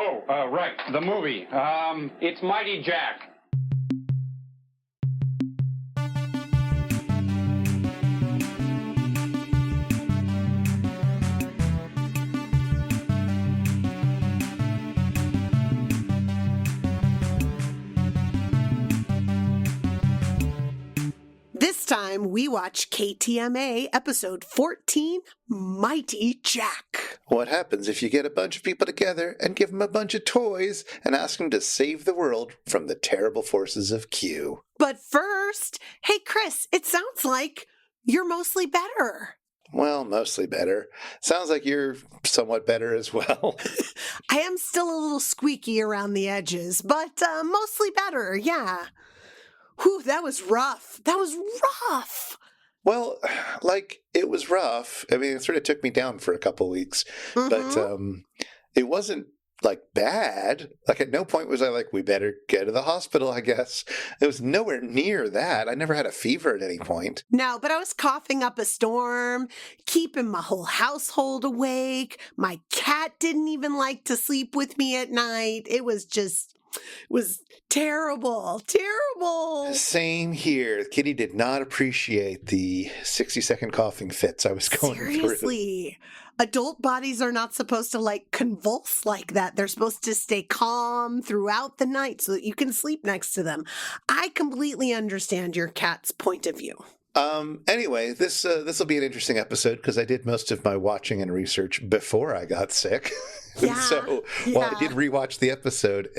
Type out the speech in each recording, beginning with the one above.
Right. The movie. It's Mighty Jack. This time we watch KTMA episode 14, Mighty Jack. What happens if you get a bunch of people together and give them a bunch of toys and ask them to save the world from the terrible forces of Q? But first, hey Chris, it sounds like you're mostly better. Well, mostly better. Sounds like you're somewhat better as well. I am still a little squeaky around the edges, but mostly better, yeah. Whew, that was rough. That was rough. Well, it was rough. I mean, it sort of took me down for a couple weeks, but it wasn't, bad. At no point was I we better go to the hospital, I guess. It was nowhere near that. I never had a fever at any point. No, but I was coughing up a storm, keeping my whole household awake. My cat didn't even like to sleep with me at night. It was terrible. Same here. Kitty did not appreciate the 60-second coughing fits I was going through. Seriously. Adult bodies are not supposed to convulse like that. They're supposed to stay calm throughout the night so that you can sleep next to them. I completely understand your cat's point of view. Anyway, this will be an interesting episode because I did most of my watching and research before I got sick. Yeah, so while I did rewatch the episode,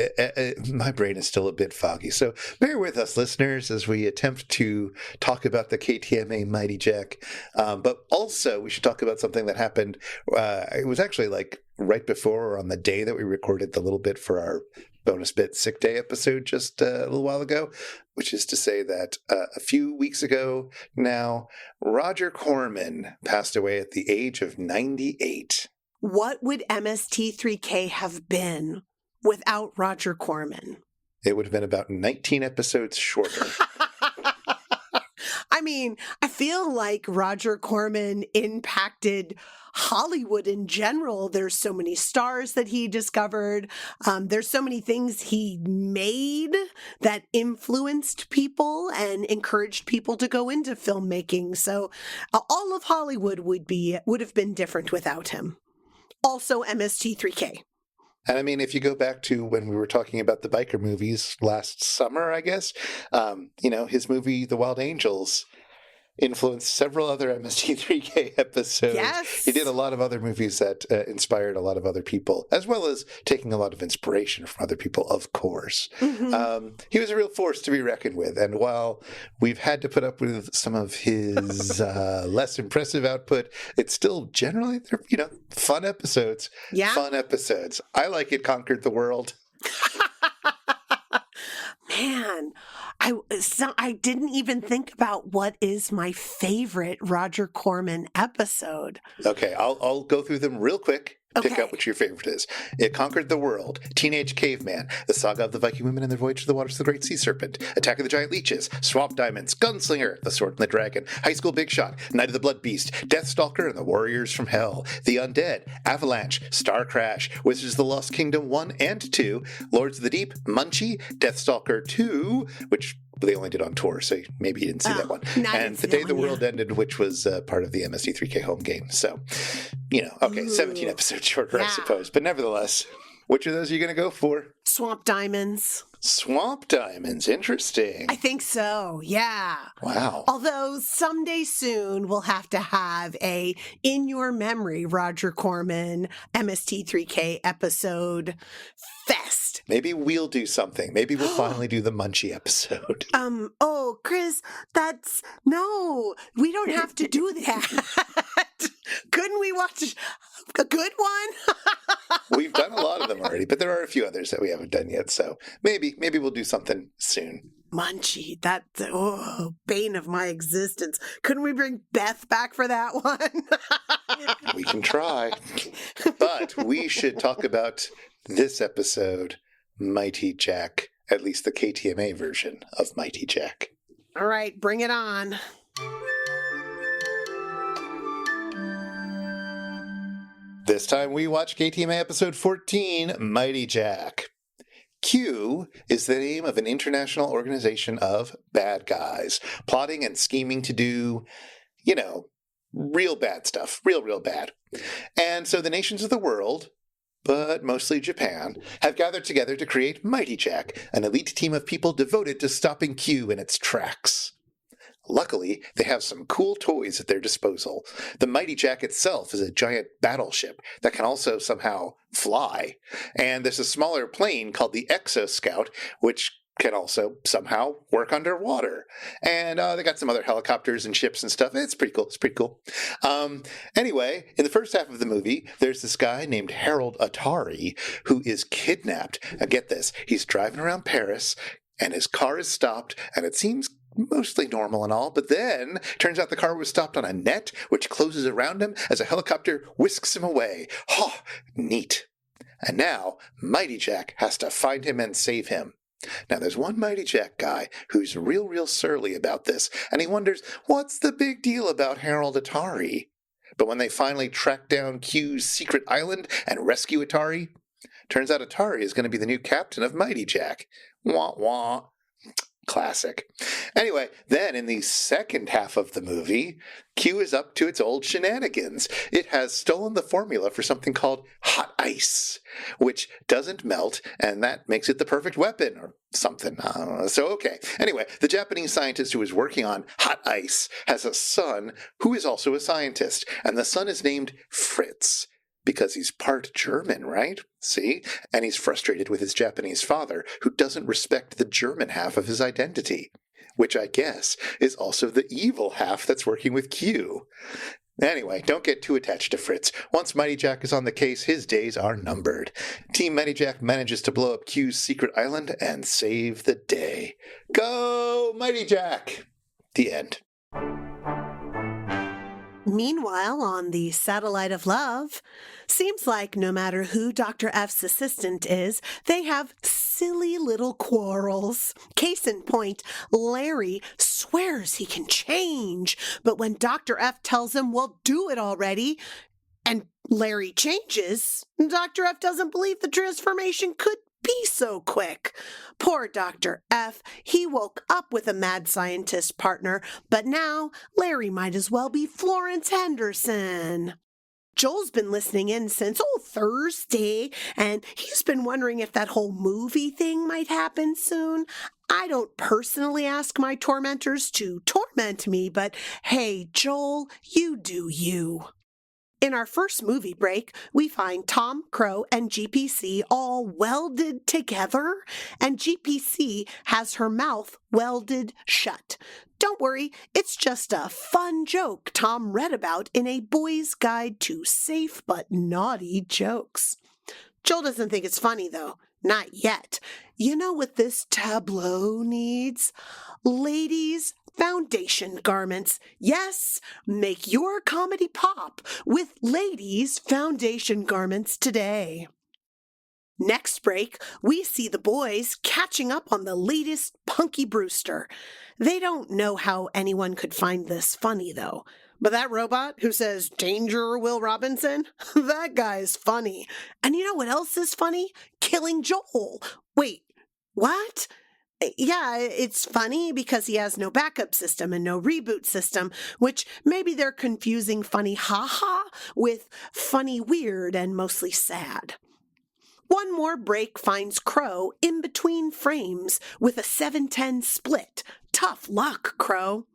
my brain is still a bit foggy. So bear with us, listeners, as we attempt to talk about the KTMA Mighty Jack. But also, we should talk about something that happened. It was actually right before or on the day that we recorded the little bit for our bonus bit sick day episode just a little while ago, which is to say that a few weeks ago now, Roger Corman passed away at the age of 98. What would MST3K have been without Roger Corman? It would have been about 19 episodes shorter. I mean, I feel like Roger Corman impacted Hollywood in general. There's so many stars that he discovered. There's so many things he made that influenced people and encouraged people to go into filmmaking. So all of Hollywood would have been different without him. Also MST3K. And I mean, if you go back to when we were talking about the biker movies last summer, I guess, his movie, The Wild Angels, influenced several other MST3K episodes. Yes. He did a lot of other movies that inspired a lot of other people, as well as taking a lot of inspiration from other people, of course. Mm-hmm. He was a real force to be reckoned with. And while we've had to put up with some of his less impressive output, it's still generally, fun episodes. Yeah. Fun episodes. I like It Conquered the World. Man, I didn't even think about what is my favorite Roger Corman episode. Okay, I'll go through them real quick. Pick Okay. out what your favorite is. It Conquered the World, Teenage Caveman, The Saga of the Viking Women and Their Voyage to the Waters of the Great Sea Serpent, Attack of the Giant Leeches, Swamp Diamonds, Gunslinger, The Sword and the Dragon, High School Big Shot, Night of the Blood Beast, Deathstalker and the Warriors from Hell, The Undead, Avalanche, Star Crash, Wizards of the Lost Kingdom 1 and 2, Lords of the Deep, Munchie, Deathstalker 2, which they only did on tour, so maybe you didn't see that one. And The Day the World Ended, which was part of the MST3K home game. So, 17 episodes shorter, I suppose. But nevertheless, which of those are you going to go for? Swamp Diamonds. Swamp Diamonds. Interesting. I think so, yeah. Wow. Although someday soon we'll have to have a In Your Memory Roger Corman MST3K episode fest. Maybe we'll do something. Maybe we'll finally do the Munchie episode. Chris, no, we don't have to do that. Couldn't we watch a good one? We've done a lot of them already, but there are a few others that we haven't done yet. So maybe we'll do something soon. Munchie, bane of my existence. Couldn't we bring Beth back for that one? We can try. But we should talk about this episode, Mighty Jack, at least the KTMA version of Mighty Jack. All right, bring it on. This time we watch KTMA episode 14, Mighty Jack. Q is the name of an international organization of bad guys, plotting and scheming to do, real bad stuff. Real bad. And so the nations of the world, but mostly Japan, have gathered together to create Mighty Jack, an elite team of people devoted to stopping Q in its tracks. Luckily, they have some cool toys at their disposal. The Mighty Jack itself is a giant battleship that can also somehow fly. And there's a smaller plane called the Exo Scout, which can also somehow work underwater. And they got some other helicopters and ships and stuff. It's pretty cool. Anyway, in the first half of the movie, there's this guy named Harold Atari who is kidnapped. Now get this, he's driving around Paris and his car is stopped, and it seems mostly normal and all, but then turns out the car was stopped on a net which closes around him as a helicopter whisks him away. Oh, neat. And now Mighty Jack has to find him and save him. Now there's one Mighty Jack guy who's real surly about this, and he wonders, what's the big deal about Harold Atari? But when they finally track down Q's secret island and rescue Atari, turns out Atari is going to be the new captain of Mighty Jack. Wah wah. Classic. Anyway, then in the second half of the movie, Q is up to its old shenanigans. It has stolen the formula for something called hot ice, which doesn't melt, and that makes it the perfect weapon, or something. Okay. Anyway, the Japanese scientist who is working on hot ice has a son who is also a scientist, and the son is named Fritz. Because he's part German, right? See? And he's frustrated with his Japanese father, who doesn't respect the German half of his identity, which I guess is also the evil half that's working with Q. Anyway, don't get too attached to Fritz. Once Mighty Jack is on the case, his days are numbered. Team Mighty Jack manages to blow up Q's secret island and save the day. Go, Mighty Jack! The end. Meanwhile, on the Satellite of Love, seems like no matter who Dr. F's assistant is, they have silly little quarrels. Case in point, Larry swears he can change, but when Dr. F tells him, well, do it already, and Larry changes, Dr. F doesn't believe the transformation could be so quick. Poor Dr. F. He woke up with a mad scientist partner, but now Larry might as well be Florence Henderson. Joel's been listening in since Thursday, and he's been wondering if that whole movie thing might happen soon. I don't personally ask my tormentors to torment me, but hey, Joel, you do you. In our first movie break, we find Tom, Crow, and GPC all welded together, and GPC has her mouth welded shut. Don't worry, it's just a fun joke Tom read about in A Boy's Guide to Safe but Naughty Jokes. Joel doesn't think it's funny, though. Not yet. You know what this tableau needs? Ladies' foundation garments. Yes, make your comedy pop with ladies' foundation garments today. Next break, we see the boys catching up on the latest Punky Brewster. They don't know how anyone could find this funny, though. But that robot who says, "Danger, Will Robinson," that guy's funny. And you know what else is funny? Killing Joel. Wait, what? Yeah, it's funny because he has no backup system and no reboot system, which maybe they're confusing funny ha-ha with funny weird and mostly sad. One more break finds Crow in between frames with a 7-10 split. Tough luck, Crow.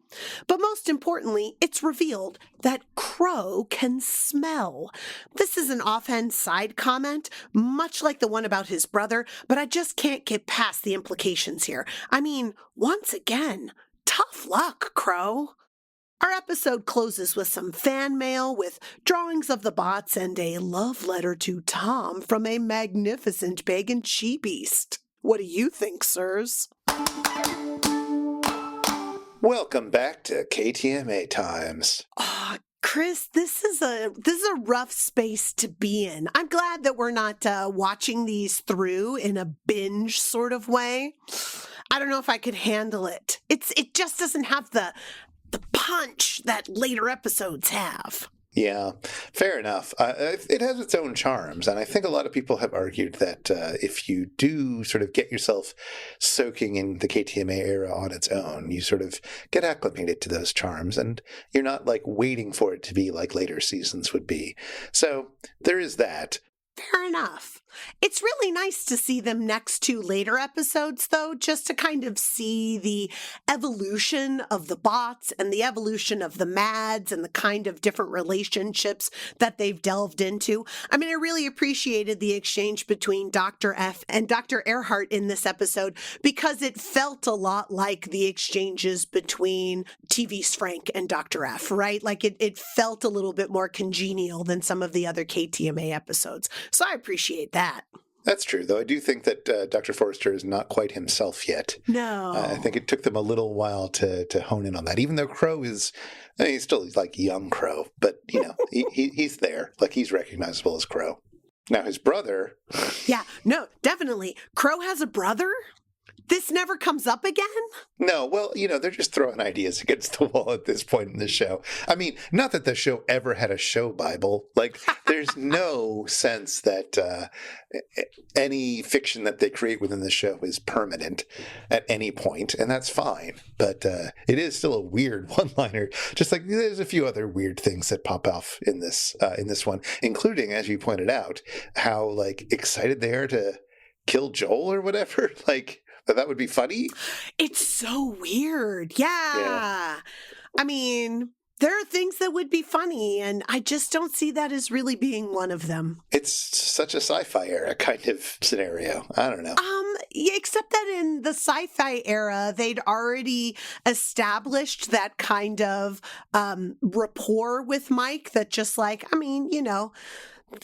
But most importantly, it's revealed that Crow can smell. This is an offhand side comment, much like the one about his brother, but I just can't get past the implications here. I mean, once again, tough luck, Crow. Our episode closes with some fan mail with drawings of the bots and a love letter to Tom from a magnificent pagan she-beast. What do you think, sirs? Welcome back to KTMA Times. Chris, this is a rough space to be in. I'm glad that we're not watching these through in a binge sort of way. I don't know if I could handle it. It just doesn't have the punch that later episodes have. Yeah, fair enough. It has its own charms, and I think a lot of people have argued that if you do sort of get yourself soaking in the KTMA era on its own, you sort of get acclimated to those charms, and you're not like waiting for it to be like later seasons would be. So there is that. Fair enough. It's really nice to see them next to later episodes, though, just to kind of see the evolution of the bots and the evolution of the Mads and the kind of different relationships that they've delved into. I mean, I really appreciated the exchange between Dr. F and Dr. Earhart in this episode because it felt a lot like the exchanges between TV's Frank and Dr. F, right? Like it felt a little bit more congenial than some of the other KTMA episodes. So I appreciate that. That's true, though I do think that Dr. Forrester is not quite himself yet. No. I think it took them a little while to hone in on that, even though Crow is, I mean, he's still like young Crow, but, you know, he's there. Like, he's recognizable as Crow. Now, his brother... Yeah, no, definitely. Crow has a brother? This never comes up again? No, well, you know, they're just throwing ideas against the wall at this point in the show. I mean, not that the show ever had a show Bible. Like, there's no sense that any fiction that they create within the show is permanent at any point, and that's fine. But it is still a weird one-liner. Just like there's a few other weird things that pop off in this one, including, as you pointed out, how like excited they are to kill Joel or whatever. Like, that would be funny. It's so weird. Yeah. I mean, there are things that would be funny, and I just don't see that as really being one of them. It's such a sci-fi era kind of scenario. I don't know. Yeah, except that in the sci-fi era, they'd already established that kind of rapport with Mike that just like, I mean, you know,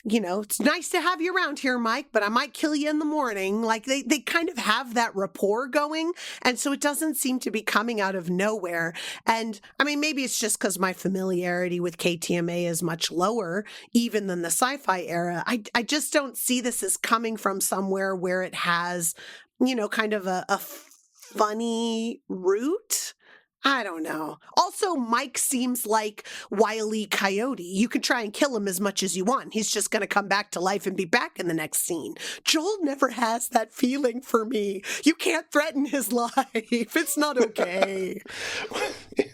it's nice to have you around here, Mike, but I might kill you in the morning. Like they kind of have that rapport going. And so it doesn't seem to be coming out of nowhere. And I mean, maybe it's just because my familiarity with KTMA is much lower, even than the sci-fi era. I just don't see this as coming from somewhere where it has, you know, kind of a funny root. I don't know. Also, Mike seems like Wile E. Coyote. You can try and kill him as much as you want. He's just going to come back to life and be back in the next scene. Joel never has that feeling for me. You can't threaten his life. It's not okay.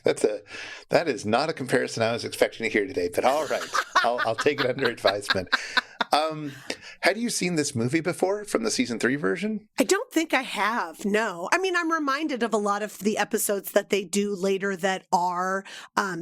That is not a comparison I was expecting to hear today, but all right. I'll take it under advisement. Had you seen this movie before from the season 3 version? I don't think I have, no. I mean, I'm reminded of a lot of the episodes that they do later that are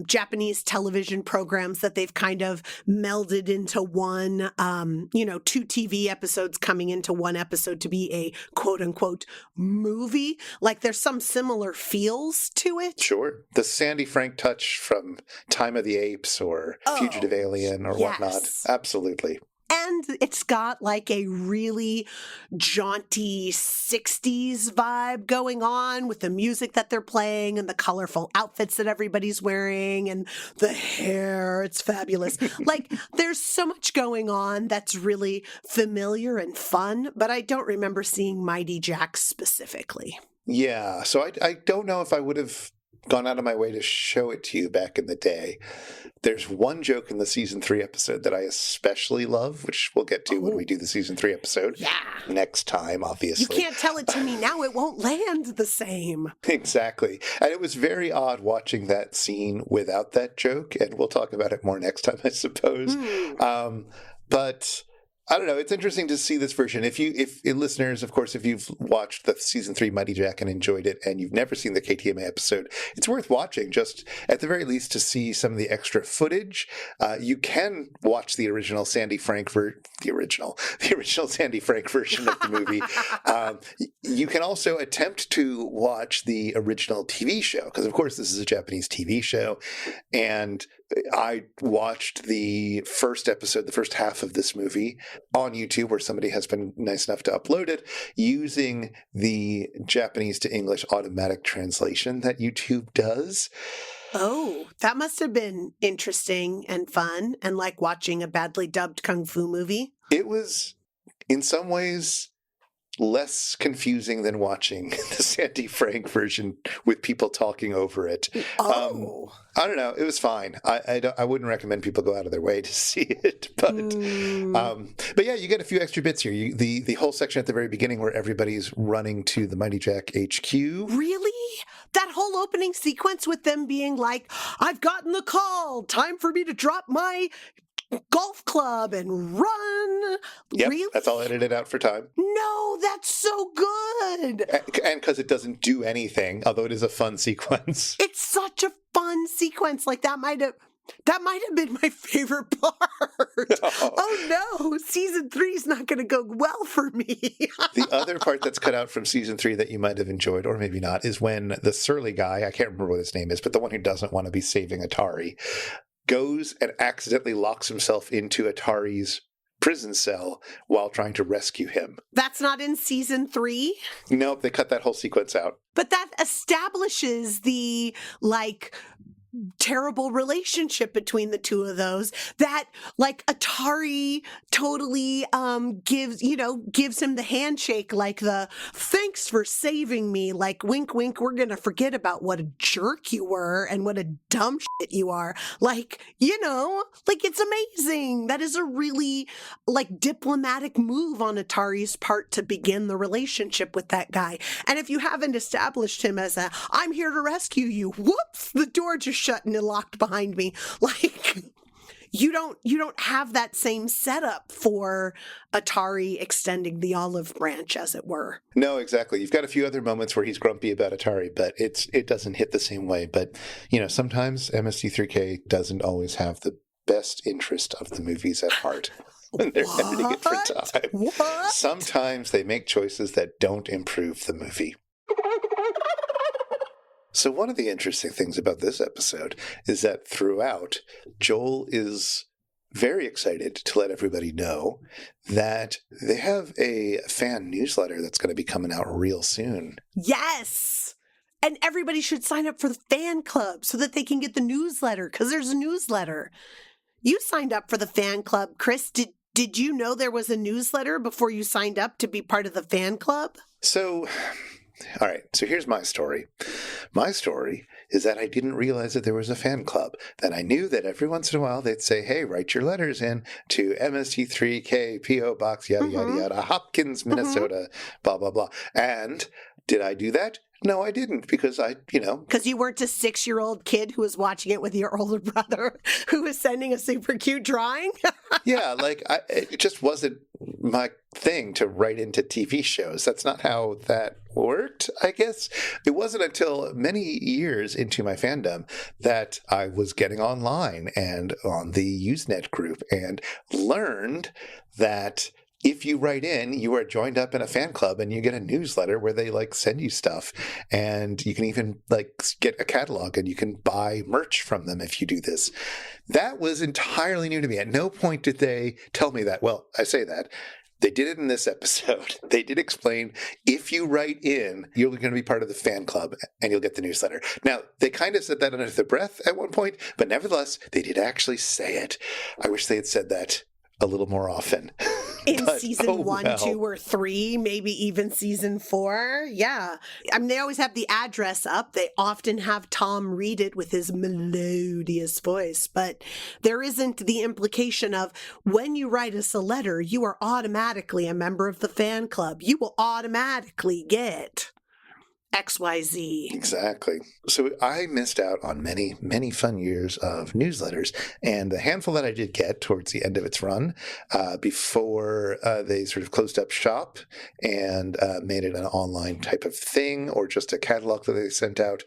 Japanese television programs that they've kind of melded into one, two TV episodes coming into one episode to be a quote-unquote movie. Like there's some similar feels to it. Sure. The Sandy Frank touch from Time of the Apes or Fugitive Alien or whatnot. Absolutely. And it's got like a really jaunty 60s vibe going on with the music that they're playing and the colorful outfits that everybody's wearing and the hair. It's fabulous. Like there's so much going on that's really familiar and fun, but I don't remember seeing Mighty Jack specifically. Yeah. So I don't know if I would have gone out of my way to show it to you back in the day. There's one joke in the season 3 episode that I especially love, which we'll get to when we do the season 3 episode. Yeah. Next time, obviously. You can't tell it to me now. It won't land the same. Exactly. And it was very odd watching that scene without that joke, and we'll talk about it more next time, I suppose. But I don't know. It's interesting to see this version. If listeners, of course, if you've watched the season 3 Mighty Jack and enjoyed it, and you've never seen the KTMA episode, it's worth watching. Just at the very least to see some of the extra footage. You can watch the original Sandy Frank the original Sandy Frank version of the movie. You can also attempt to watch the original TV show because, of course, this is a Japanese TV show, and I watched the first episode, the first half of this movie on YouTube, where somebody has been nice enough to upload it using the Japanese to English automatic translation that YouTube does. Oh, that must have been interesting and fun and like watching a badly dubbed kung fu movie. It was, in some ways, less confusing than watching the Sandy Frank version with people talking over it. Oh. I don't know. It was fine. I wouldn't recommend people go out of their way to see it, but yeah, you get a few extra bits here. The whole section at the very beginning where everybody's running to the Mighty Jack HQ. Really? That whole opening sequence with them being like, I've gotten the call. Time for me to drop my golf club and run. Yep, really? That's all edited out for time. No, that's so good. And because it doesn't do anything, although it is a fun sequence. It's such a fun sequence. Like that might have been my favorite part. Oh no, season 3 is not going to go well for me. The other part that's cut out from season 3 that you might have enjoyed, or maybe not, is when the surly guy, I can't remember what his name is, but the one who doesn't want to be saving Atari, goes and accidentally locks himself into Atari's prison cell while trying to rescue him. That's not in season 3? Nope, they cut that whole sequence out. But that establishes the, terrible relationship between the two of those, that Atari totally gives him the handshake, like the thanks for saving me, like wink wink, we're gonna forget about what a jerk you were and what a dumb shit you are, it's amazing. That is a really diplomatic move on Atari's part to begin the relationship with that guy. And if you haven't established him as I'm here to rescue you, whoops, the door just shut and it locked behind me. You don't have that same setup for Atari extending the olive branch, as it were. No, exactly. You've got a few other moments where he's grumpy about Atari, but it doesn't hit the same way. But sometimes MST3K doesn't always have the best interest of the movies at heart when they're editing it for time. What? Sometimes they make choices that don't improve the movie. So one of the interesting things about this episode is that throughout, Joel is very excited to let everybody know that they have a fan newsletter that's going to be coming out real soon. Yes! And everybody should sign up for the fan club so that they can get the newsletter, because there's a newsletter. You signed up for the fan club, Chris. Did you know there was a newsletter before you signed up to be part of the fan club? All right, so here's my story. My story is that I didn't realize that there was a fan club. That I knew that every once in a while they'd say, hey, write your letters in to MST3K, P.O. Box, yada, yada, yada, Hopkins, Minnesota, blah, blah, blah. And did I do that? No, I didn't, because Because you weren't a 6-year-old kid who was watching it with your older brother who was sending a super cute drawing? Yeah, it just wasn't my thing to write into TV shows. That's not how that worked, I guess. It wasn't until many years into my fandom that I was getting online and on the Usenet group and learned that if you write in, you are joined up in a fan club and you get a newsletter where they send you stuff, and you can even get a catalog and you can buy merch from them if you do this. That was entirely new to me. At no point did they tell me that. Well, I say that. They did it in this episode. They did explain, if you write in, you're going to be part of the fan club and you'll get the newsletter. Now, they kind of said that under their breath at one point, but nevertheless, they did actually say it. I wish they had said that a little more often. In season 1, 2, or 3, maybe even season 4. Yeah. I mean, they always have the address up. They often have Tom read it with his melodious voice, but there isn't the implication of when you write us a letter, you are automatically a member of the fan club. You will automatically get XYZ. Exactly. So I missed out on many, many fun years of newsletters, and the handful that I did get towards the end of its run, before they sort of closed up shop and made it an online type of thing, or just a catalog that they sent out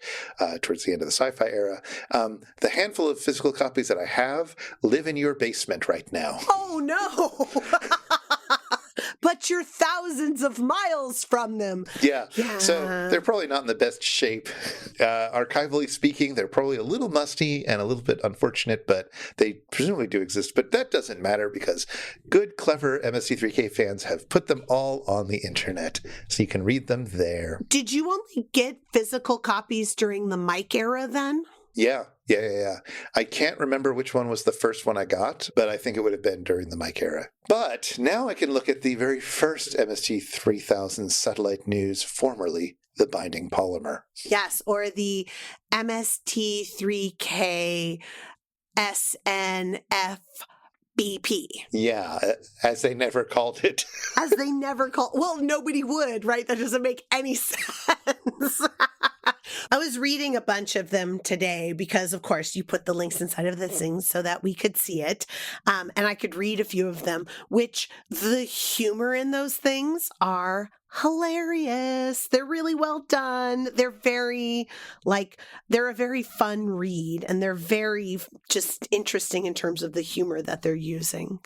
towards the end of the sci-fi era. The handful of physical copies that I have live in your basement right now. Oh, no! But you're thousands of miles from them. Yeah. So they're probably not in the best shape. Archivally speaking, they're probably a little musty and a little bit unfortunate, but they presumably do exist. But that doesn't matter, because good, clever MST3K fans have put them all on the internet, so you can read them there. Did you only get physical copies during the Mike era then? Yeah. I can't remember which one was the first one I got, but I think it would have been during the Mike era. But now I can look at the very first MST3000 satellite news, formerly the binding polymer. Yes, or the MST3K SNF BP. Yeah, as they never called it. As they never call, well, nobody would, right? That doesn't make any sense. I was reading a bunch of them today because, of course, you put the links inside of the things so that we could see it. And I could read a few of them, which the humor in those things are hilarious. They're really well done. They're they're a very fun read, and they're very just interesting in terms of the humor that they're using.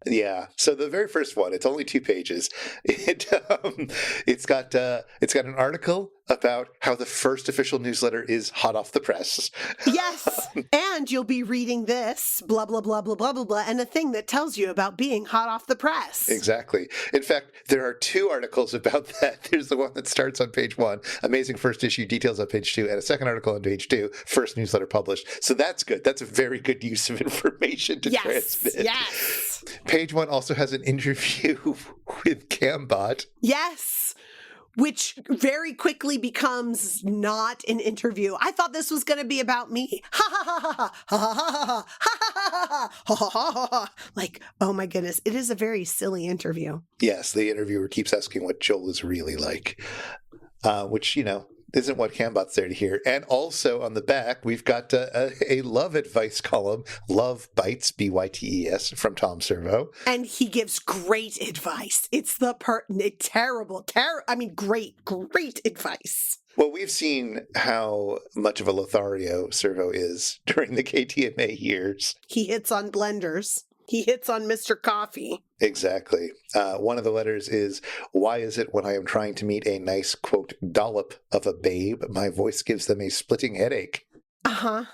Yeah. So the very first one, it's only 2 pages. It's got an article about how the first official newsletter is hot off the press. Yes. And you'll be reading this, blah, blah, blah, blah, blah, blah, blah, and a thing that tells you about being hot off the press. Exactly. In fact, there are 2 articles about that. There's the one that starts on page 1, amazing first issue, details on page 2, and a second article on page 2, first newsletter published. So that's good. That's a very good use of information to transmit. Yes. Page 1 also has an interview with Cambot. Yes. Which very quickly becomes not an interview. I thought this was going to be about me. Ha ha ha ha ha ha ha ha ha ha ha. Like, oh my goodness, it is a very silly interview. Yes, the interviewer keeps asking what Joel is really like, which, isn't what Cambot's there to hear. And also on the back, we've got a love advice column, Love Bites, B-Y-T-E-S, from Tom Servo. And he gives great advice. It's the great advice. Well, we've seen how much of a Lothario Servo is during the KTMA years. He hits on blenders. He hits on Mr. Coffee. Exactly. One of the letters is, why is it when I am trying to meet a nice, quote, dollop of a babe, my voice gives them a splitting headache? Uh-huh.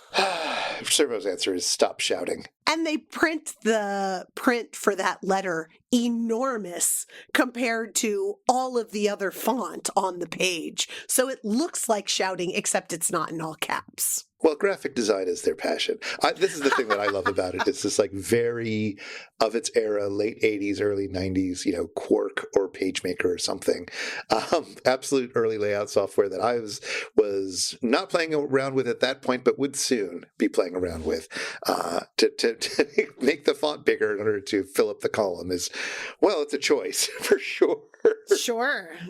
Servo's answer is stop shouting. And they print the print for that letter enormous compared to all of the other font on the page. So it looks like shouting, except it's not in all caps. Well, graphic design is their passion. This is the thing that I love about it. It's this very of its era, late 80s, early 90s, Quark or PageMaker or something. Absolute early layout software that I was not playing around with at that point, but would soon be playing around with to make the font bigger in order to fill up the column is, well, it's a choice for sure.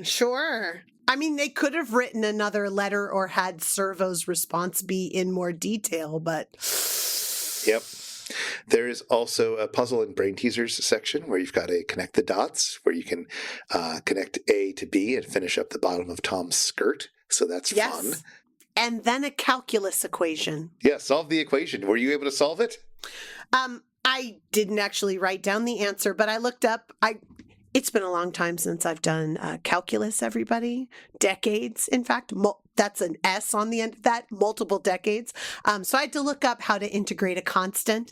Sure. I mean, they could have written another letter or had Servo's response be in more detail, but... Yep. There is also a puzzle and brain teasers section where you've got to connect the dots, where you can connect A to B and finish up the bottom of Tom's skirt. So that's fun. And then a calculus equation. Yeah, solve the equation. Were you able to solve it? I didn't actually write down the answer, but I looked up... It's been a long time since I've done calculus, everybody. Decades, in fact. That's an S on the end of that, multiple decades. So I had to look up how to integrate a constant.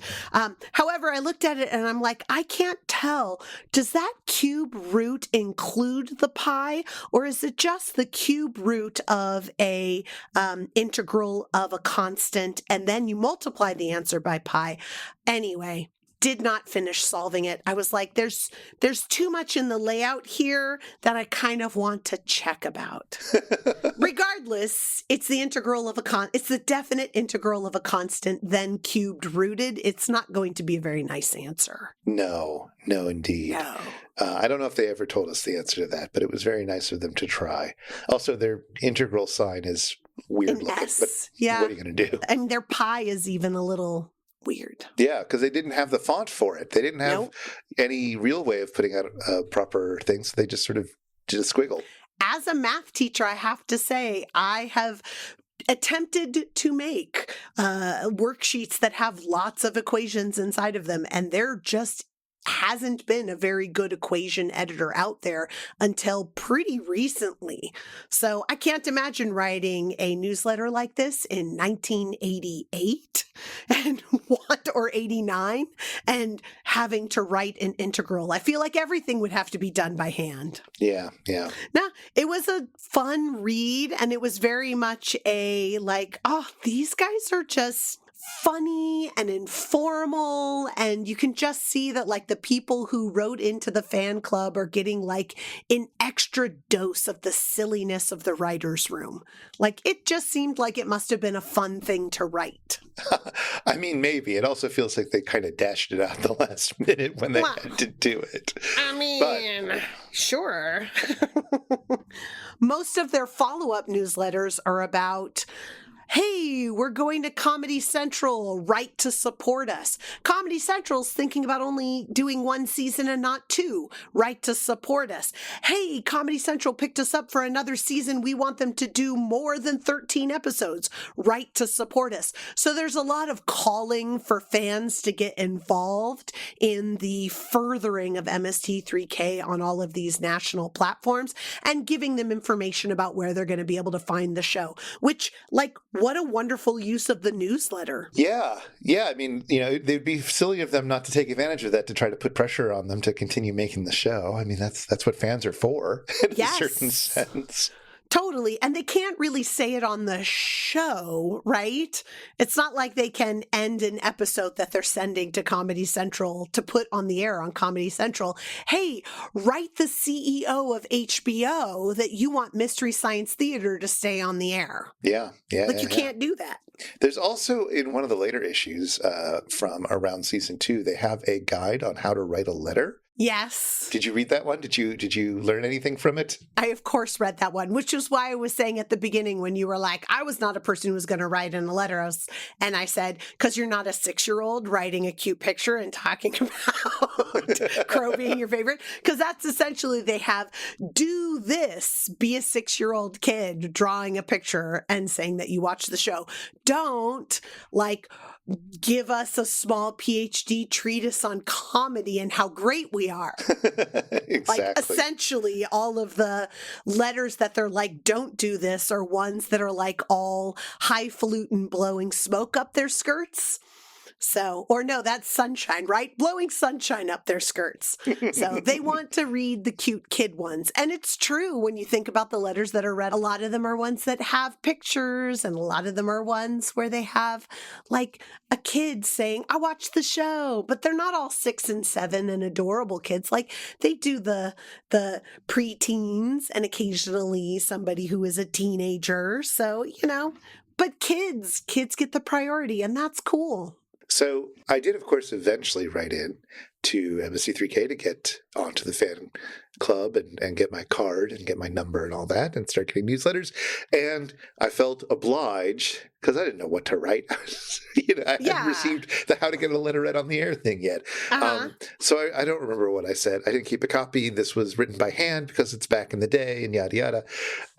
However, I looked at it and I'm like, I can't tell. Does that cube root include the pi, or is it just the cube root of a integral of a constant, and then you multiply the answer by pi? Anyway, did not finish solving it. I was like, there's too much in the layout here that I kind of want to check about. Regardless, it's the integral of it's the definite integral of a constant, then cubed rooted. It's not going to be a very nice answer. No, indeed. No. I don't know if they ever told us the answer to that, but it was very nice of them to try. Also, their integral sign is weird looking, but what are you going to do? I mean, their pi is even a little weird. Yeah, because they didn't have the font for it. They didn't have any real way of putting out proper things. They just sort of did a squiggle. As a math teacher, I have to say, I have attempted to make worksheets that have lots of equations inside of them, and there just hasn't been a very good equation editor out there until pretty recently. So I can't imagine writing a newsletter like this in 1988. and or 89 and having to write an integral. I feel like everything would have to be done by hand. Yeah. Now, it was a fun read, and it was very much a like, oh, these guys are just funny and informal, and you can just see that like the people who wrote into the fan club are getting like an extra dose of the silliness of the writer's room. Like, it just seemed like it must have been a fun thing to write. I mean, maybe. It also feels like they kind of dashed it out the last minute when they had to do it. I mean, sure. Most of their follow-up newsletters are about, hey, we're going to Comedy Central, write to support us. Comedy Central's thinking about only doing one season and not two, write to support us. Hey, Comedy Central picked us up for another season. We want them to do more than 13 episodes, write to support us. So there's a lot of calling for fans to get involved in the furthering of MST3K on all of these national platforms and giving them information about where they're going to be able to find the show, which, like, what a wonderful use of the newsletter. Yeah. I mean, they'd be silly of them not to take advantage of that to try to put pressure on them to continue making the show. I mean, that's what fans are for in a certain sense. Totally. And they can't really say it on the show, right? It's not like they can end an episode that they're sending to Comedy Central to put on the air on Comedy Central. Hey, write the CEO of HBO that you want Mystery Science Theater to stay on the air. Yeah. You can't do that. There's also, in one of the later issues from around season 2, they have a guide on how to write a letter. Yes. Did you read that one? Did you learn anything from it? I, of course, read that one, which is why I was saying at the beginning when you were like, I was not a person who was going to write in a letter. And I said, because you're not a 6-year-old writing a cute picture and talking about Crow being your favorite. Because that's essentially, they have, do this, be a 6-year-old kid drawing a picture and saying that you watch the show. Don't, like, give us a small PhD treatise on comedy and how great we are. Exactly. Like, essentially, all of the letters that they're like, don't do this, are ones that are like all highfalutin blowing smoke up their skirts. So, or no, that's sunshine, right? Blowing sunshine up their skirts. So they want to read the cute kid ones. And it's true when you think about the letters that are read. A lot of them are ones that have pictures, and a lot of them are ones where they have like a kid saying, I watched the show, but they're not all 6 and 7 and adorable kids. Like, they do the preteens and occasionally somebody who is a teenager. So, but kids get the priority, and that's cool. So I did, of course, eventually write in to MST3K to get onto the fan club and get my card and get my number and all that and start getting newsletters. And I felt obliged because I didn't know what to write. I hadn't received the how to get a letter read on the air thing yet. So I don't remember what I said. I didn't keep a copy. This was written by hand because it's back in the day and yada yada.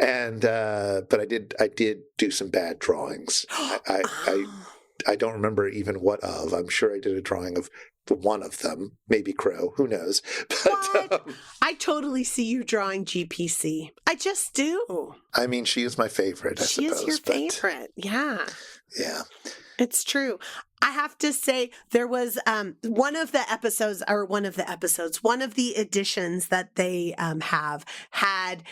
And but I did do some bad drawings. I don't remember even what of. I'm sure I did a drawing of one of them, maybe Crow, who knows. But I totally see you drawing GPC. I just do. I mean, she is my favorite, I suppose. She is your favorite. Yeah. Yeah. It's true. I have to say there was one of the editions that they have had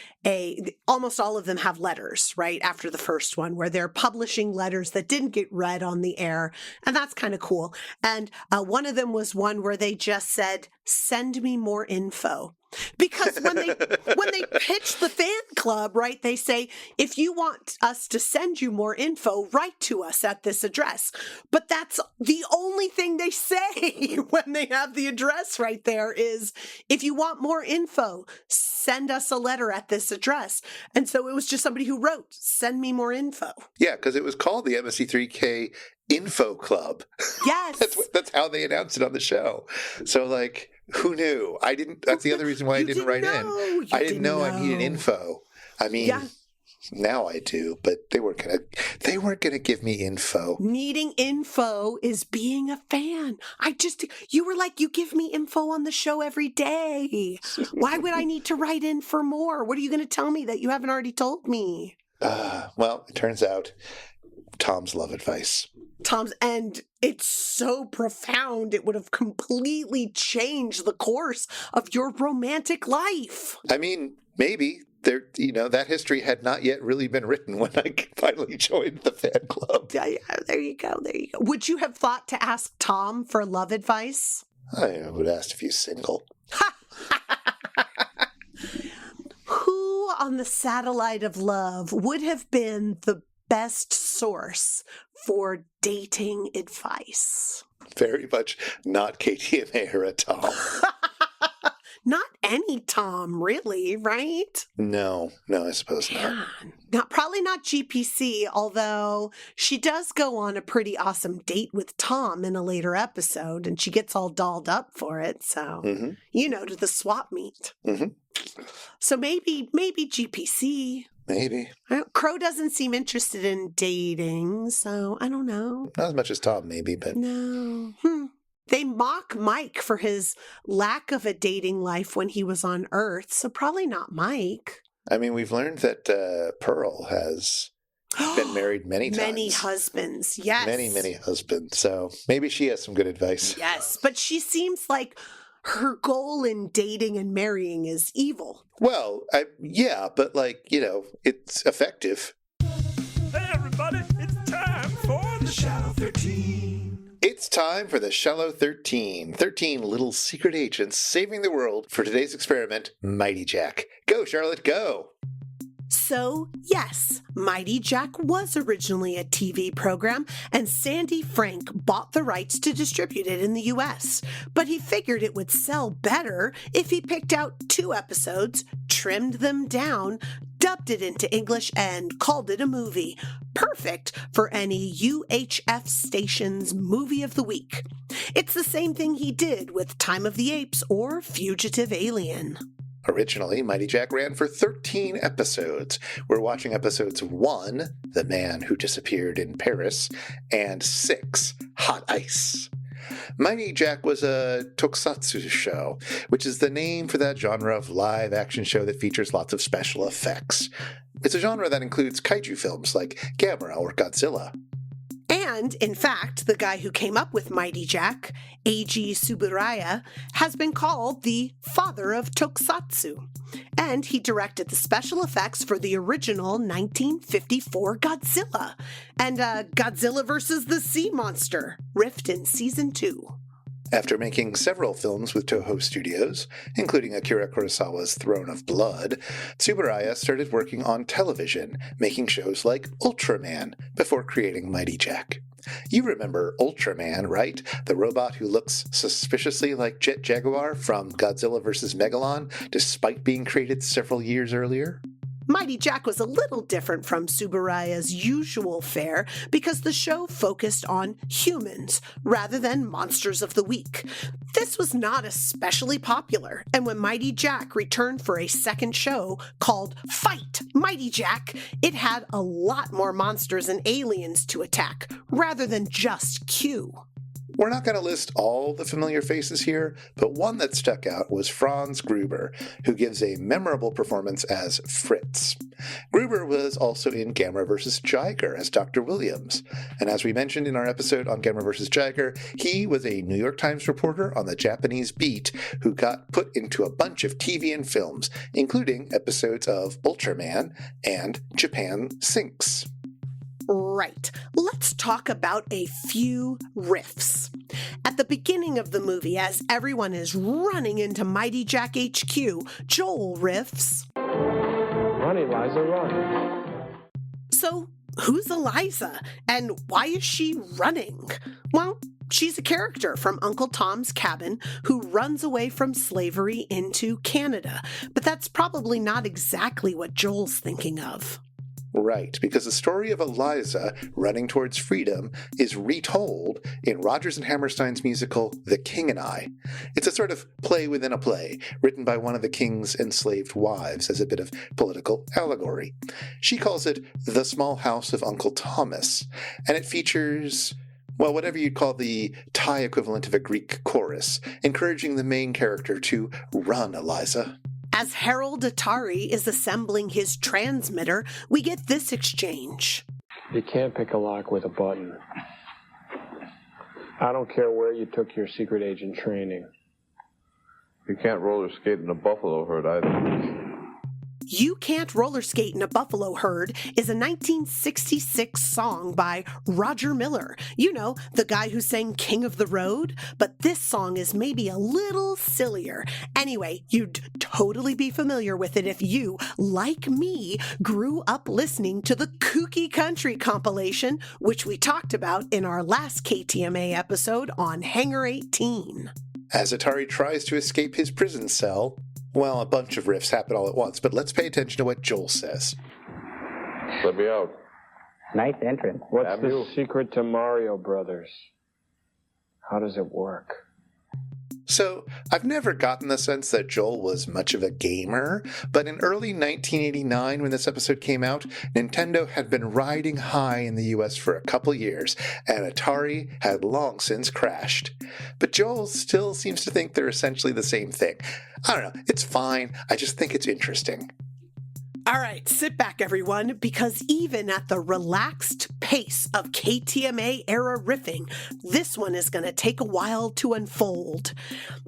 almost all of them have letters right after the first one where they're publishing letters that didn't get read on the air. And that's kind of cool. And one of them was one where they just said, send me more info. Because when they pitch the fan club, right, they say, if you want us to send you more info, write to us at this address. But that's the only thing they say when they have the address right there is, if you want more info, send us a letter at this address. And so it was just somebody who wrote, send me more info. Yeah, because it was called the MST3K Info Club. Yes. That's how they announced it on the show. So, like, who knew? That's the other reason why I didn't write in. I didn't know I needed info. I mean, now I do, but they weren't gonna give me info. Needing info is being a fan. You were like, you give me info on the show every day. Why would I need to write in for more? What are you going to tell me that you haven't already told me? Well, it turns out Tom's love advice. And it's so profound, it would have completely changed the course of your romantic life. I mean, maybe. That history had not yet really been written when I finally joined the fan club. Yeah, there you go. Would you have thought to ask Tom for love advice? I would ask if he's single. Who on the satellite of love would have been the best source for dating advice? Very much not KTMA or a Tom. Not any Tom, really, right? No, I suppose not. Probably not GPC, although she does go on a pretty awesome date with Tom in a later episode, and she gets all dolled up for it, so, to the swap meet. Mm-hmm. So maybe GPC. Maybe. Crow doesn't seem interested in dating, so I don't know. Not as much as Tom, maybe, but... No. They mock Mike for his lack of a dating life when he was on Earth, so probably not Mike. I mean, we've learned that Pearl has been married many times. Many husbands, yes. Many husbands, so maybe she has some good advice. Yes, but she seems like her goal in dating and marrying is evil. Well, yeah, but it's effective. Hey everybody, it's time for the Shallow 13. It's time for the Shallow 13. 13 little secret agents saving the world for today's experiment, Mighty Jack. Go, Charlotte, go! So, yes, Mighty Jack was originally a TV program, and Sandy Frank bought the rights to distribute it in the US. But he figured it would sell better if he picked out 2 episodes, trimmed them down, dubbed it into English, and called it a movie. Perfect for any UHF station's movie of the week. It's the same thing he did with Time of the Apes or Fugitive Alien. Originally, Mighty Jack ran for 13 episodes. We're watching episodes 1, The Man Who Disappeared in Paris, and 6, Hot Ice. Mighty Jack was a tokusatsu show, which is the name for that genre of live-action show that features lots of special effects. It's a genre that includes kaiju films like Gamera or Godzilla. And, in fact, the guy who came up with Mighty Jack, Eiji Tsuburaya, has been called the father of tokusatsu. And he directed the special effects for the original 1954 Godzilla and Godzilla vs. the Sea Monster, Rift in Season 2. After making several films with Toho Studios, including Akira Kurosawa's Throne of Blood, Tsuburaya started working on television, making shows like Ultraman, before creating Mighty Jack. You remember Ultraman, right? The robot who looks suspiciously like Jet Jaguar from Godzilla vs. Megalon, despite being created several years earlier? Mighty Jack was a little different from Tsuburaya's usual fare because the show focused on humans rather than monsters of the week. This was not especially popular, and when Mighty Jack returned for a second show called Fight Mighty Jack, it had a lot more monsters and aliens to attack rather than just Q. We're not going to list all the familiar faces here, but one that stuck out was Franz Gruber, who gives a memorable performance as Fritz. Gruber was also in Gamera vs. Jiger as Dr. Williams, and as we mentioned in our episode on Gamera vs. Jiger, he was a New York Times reporter on the Japanese beat who got put into a bunch of TV and films, including episodes of Ultraman and Japan Sinks. Right. Let's talk about a few riffs. At the beginning of the movie, as everyone is running into Mighty Jack HQ, Joel riffs, "Run, Eliza, run." So, who's Eliza? And why is she running? Well, she's a character from Uncle Tom's Cabin who runs away from slavery into Canada. But that's probably not exactly what Joel's thinking of. Right, because the story of Eliza running towards freedom is retold in Rodgers and Hammerstein's musical The King and I. It's a sort of play within a play, written by one of the king's enslaved wives as a bit of political allegory. She calls it The Small House of Uncle Thomas, and it features, well, whatever you'd call the Thai equivalent of a Greek chorus, encouraging the main character to run, Eliza. As Harold Atari is assembling his transmitter, we get this exchange. You can't pick a lock with a button. I don't care where you took your secret agent training. You can't roller skate in a buffalo herd either. You Can't Roller Skate in a Buffalo Herd is a 1966 song by Roger Miller. You know, the guy who sang King of the Road. But this song is maybe a little sillier. Anyway, you'd totally be familiar with it if you, like me, grew up listening to the Kooky Country compilation, which we talked about in our last KTMA episode on Hangar 18. As Atari tries to escape his prison cell, well, a bunch of riffs happen all at once, but let's pay attention to what Joel says. Let me out. Nice entrance. What's the secret to Mario Brothers? How does it work? So, I've never gotten the sense that Joel was much of a gamer, but in early 1989, when this episode came out, Nintendo had been riding high in the US for a couple years, and Atari had long since crashed. But Joel still seems to think they're essentially the same thing. I don't know, it's fine, I just think it's interesting. All right, sit back, everyone, because even at the relaxed pace of KTMA-era riffing, this one is going to take a while to unfold.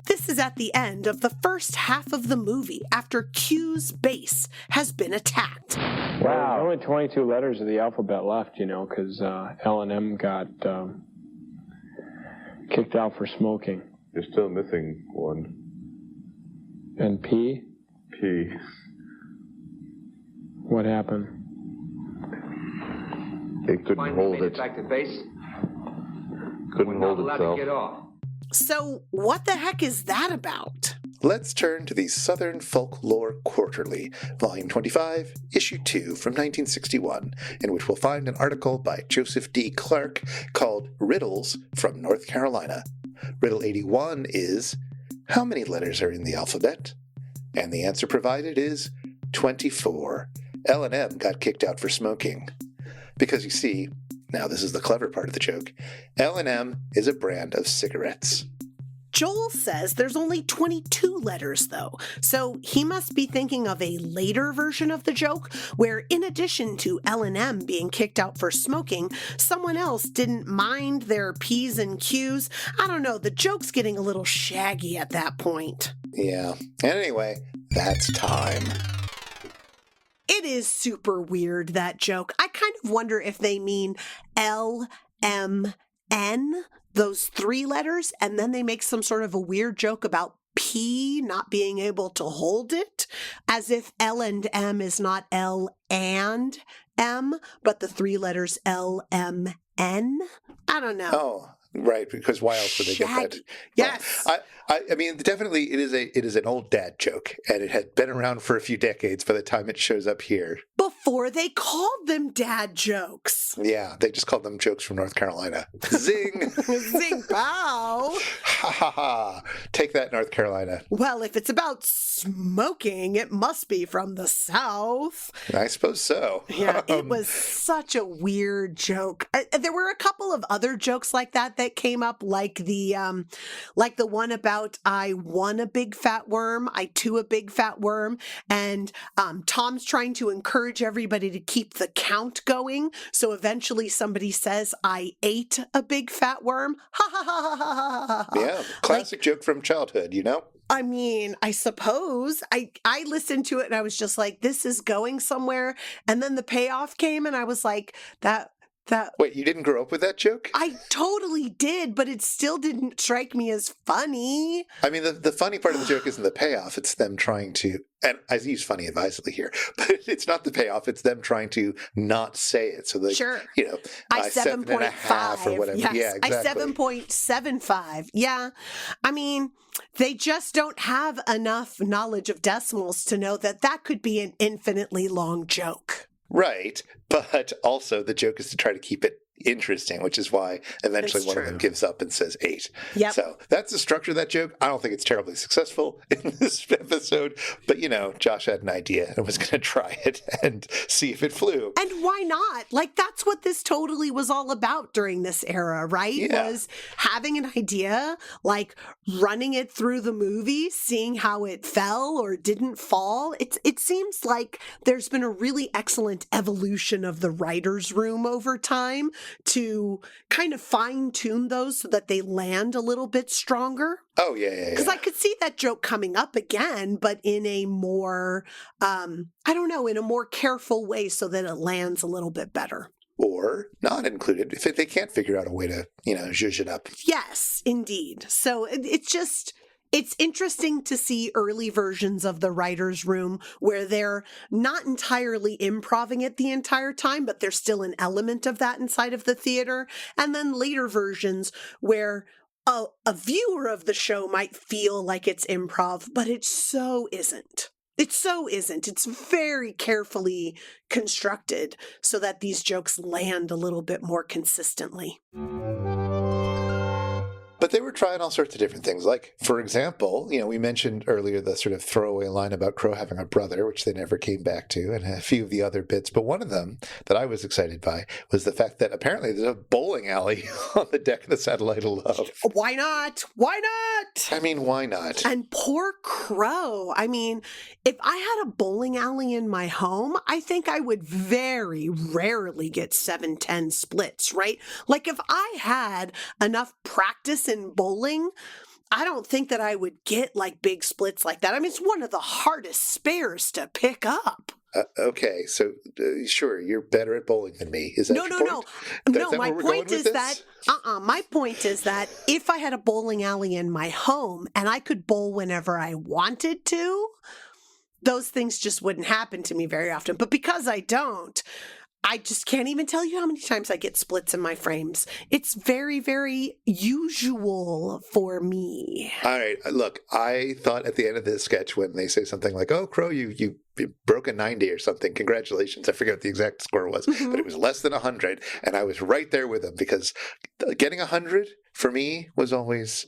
This is at the end of the first half of the movie, after Q's base has been attacked. Wow. Only 22 letters of the alphabet left, you know, because L and M got kicked out for smoking. You're still missing one. And P? P. What happened? It couldn't hold it. Back to base. Couldn't hold itself. Get off. So, what the heck is that about? Let's turn to the Southern Folklore Quarterly, Volume 25, Issue 2 from 1961, in which we'll find an article by Joseph D. Clark called Riddles from North Carolina. Riddle 81 is, how many letters are in the alphabet? And the answer provided is 24. L&M got kicked out for smoking. Because you see, now this is the clever part of the joke, L&M is a brand of cigarettes. Joel says there's only 22 letters, though, so he must be thinking of a later version of the joke, where in addition to L&M being kicked out for smoking, someone else didn't mind their P's and Q's. I don't know, the joke's getting a little shaggy at that point. Yeah, and anyway, that's time. It is super weird, that joke. I kind of wonder if they mean L-M-N, those three letters, and then they make some sort of a weird joke about P not being able to hold it, as if L and M is not L and M, but the three letters L-M-N. I don't know. Oh, right, because why else would they get that? Yes. Well, I mean, definitely it is an old dad joke, and it had been around for a few decades by the time it shows up here. Before they called them dad jokes. Yeah, they just called them jokes from North Carolina. Zing! Zing pow! Ha ha ha! Take that, North Carolina. Well, if it's about smoking, it must be from the South. I suppose so. Yeah, it was such a weird joke. There were a couple of other jokes like that came up, like the one about I won a big fat worm, I too a big fat worm, and Tom's trying to encourage everybody to keep the count going. So eventually somebody says, I ate a big fat worm. Ha ha ha ha ha ha ha. Yeah, classic joke from childhood, you know? I mean, I suppose I listened to it and I was just like, this is going somewhere. And then the payoff came and I was like, that. Wait, you didn't grow up with that joke? I totally did, but it still didn't strike me as funny. I mean, the funny part of the joke isn't the payoff. It's them trying to, and I use funny advisedly here, but it's not the payoff. It's them trying to not say it. So, sure. You know, I 7.5 or whatever. Yes. Yeah, exactly. I 7.75. Yeah. I mean, they just don't have enough knowledge of decimals to know that could be an infinitely long joke. Right, but also the joke is to try to keep it interesting, which is why eventually one of them gives up and says 8. Yep. So that's the structure of that joke. I don't think it's terribly successful in this episode, but you know, Josh had an idea and was going to try it and see if it flew. And why not? Like, that's what this totally was all about during this era, right? Yeah. Was having an idea, like running it through the movie, seeing how it fell or didn't fall. It seems like there's been a really excellent evolution of the writer's room over time, to kind of fine tune those so that they land a little bit stronger. Oh, yeah. Because I could see that joke coming up again, but in a more, in a more careful way so that it lands a little bit better. Or not included if they can't figure out a way to, zhuzh it up. Yes, indeed. So it's interesting to see early versions of the writer's room where they're not entirely improving it the entire time, but there's still an element of that inside of the theater. And then later versions where a viewer of the show might feel like it's improv, but it so isn't. It so isn't. It's very carefully constructed so that these jokes land a little bit more consistently. But they were trying all sorts of different things. Like, for example, we mentioned earlier the sort of throwaway line about Crow having a brother, which they never came back to, and a few of the other bits. But one of them that I was excited by was the fact that apparently there's a bowling alley on the deck of the Satellite of Love. Why not? Why not? I mean, why not? And poor Crow. I mean, if I had a bowling alley in my home, I think I would very rarely get 7-10 splits, right? Like if I had enough practice in bowling, I don't think that I would get like big splits like that. I mean, it's one of the hardest spares to pick up. Okay, so sure, you're better at bowling than me. Is that No. My point is that my point is that if I had a bowling alley in my home and I could bowl whenever I wanted to, those things just wouldn't happen to me very often. But because I don't, I just can't even tell you how many times I get splits in my frames. It's very, very usual for me. All right. Look, I thought at the end of this sketch when they say something like, oh, Crow, you broke a 90 or something. Congratulations. I forget what the exact score was, but it was less than 100. And I was right there with them because getting 100 for me was always,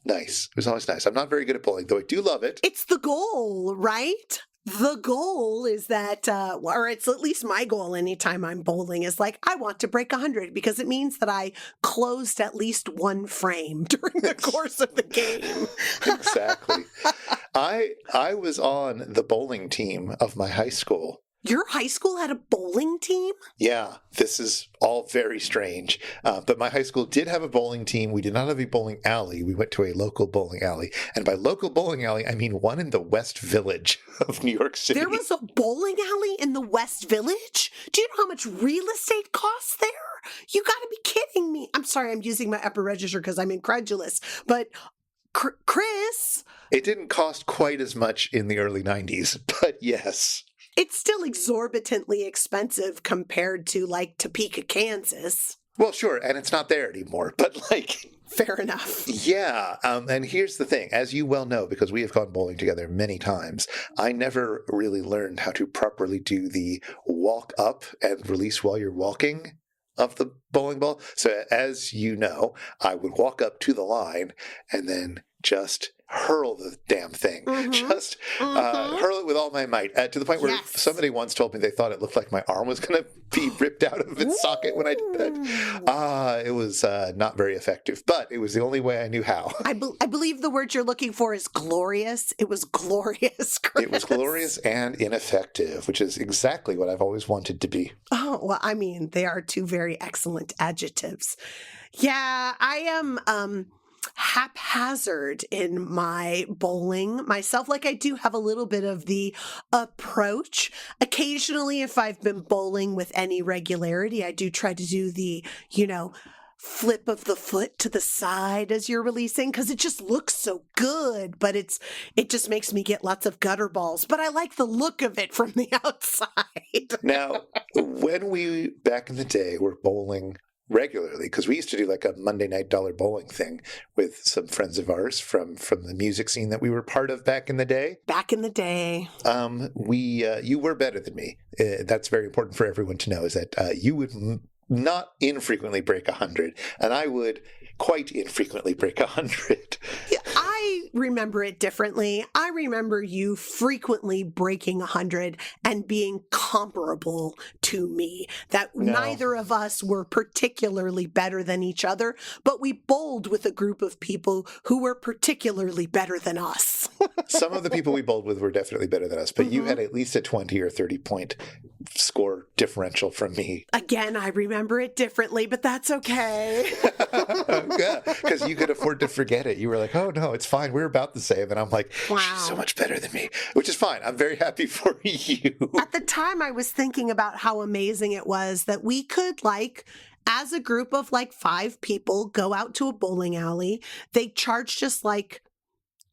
nice. It was always nice. I'm not very good at bowling, though I do love it. It's the goal, right? The goal is that, or it's at least my goal anytime I'm bowling, is like, I want to break 100 because it means that I closed at least one frame during the course of the game. Exactly. I was on the bowling team of my high school. Your high school had a bowling team? Yeah, this is all very strange. But my high school did have a bowling team. We did not have a bowling alley. We went to a local bowling alley. And by local bowling alley, I mean one in the West Village of New York City. There was a bowling alley in the West Village? Do you know how much real estate costs there? You gotta be kidding me. I'm sorry, I'm using my upper register because I'm incredulous. But Chris? It didn't cost quite as much in the early 90s, but yes. It's still exorbitantly expensive compared to, like, Topeka, Kansas. Well, sure, and it's not there anymore, but, like... Fair enough. Yeah, and here's the thing. As you well know, because we have gone bowling together many times, I never really learned how to properly do the walk up and release while you're walking of the bowling ball. So as you know, I would walk up to the line and then just hurl the damn thing. Just hurl it with all my might, to the point where somebody once told me they thought it looked like my arm was going to be ripped out of its socket when I did that. It was not very effective, but it was the only way I knew how. I believe the word you're looking for is glorious. It was glorious, Chris. It was glorious and ineffective, which is exactly what I've always wanted to be. Oh, well, I mean, they are two very excellent adjectives. Yeah, I am... haphazard in my bowling myself. Like, I do have a little bit of the approach. Occasionally, if I've been bowling with any regularity, I do try to do the, flip of the foot to the side as you're releasing, because it just looks so good, but it just makes me get lots of gutter balls. But I like the look of it from the outside. Now, when we, back in the day, were bowling regularly, because we used to do like a Monday night dollar bowling thing with some friends of ours from the music scene that we were part of back in the day. Back in the day. You were better than me. That's very important for everyone to know, is that you would not infrequently break 100, and I would quite infrequently break 100. Yeah, I remember it differently. I remember you frequently breaking 100 and being comparable to me. That neither of us were particularly better than each other, but we bowled with a group of people who were particularly better than us. Some of the people we bowled with were definitely better than us, but you had at least a 20 or 30 point score differential from me. Again, I remember it differently, but that's okay. Yeah, because you could afford to forget it. You were like, oh, no, it's fine. We're about the same. And I'm like, Wow. she's so much better than me, which is fine. I'm very happy for you. At the time, I was thinking about how amazing it was that we could, like, as a group of like 5 people, go out to a bowling alley. They charged us like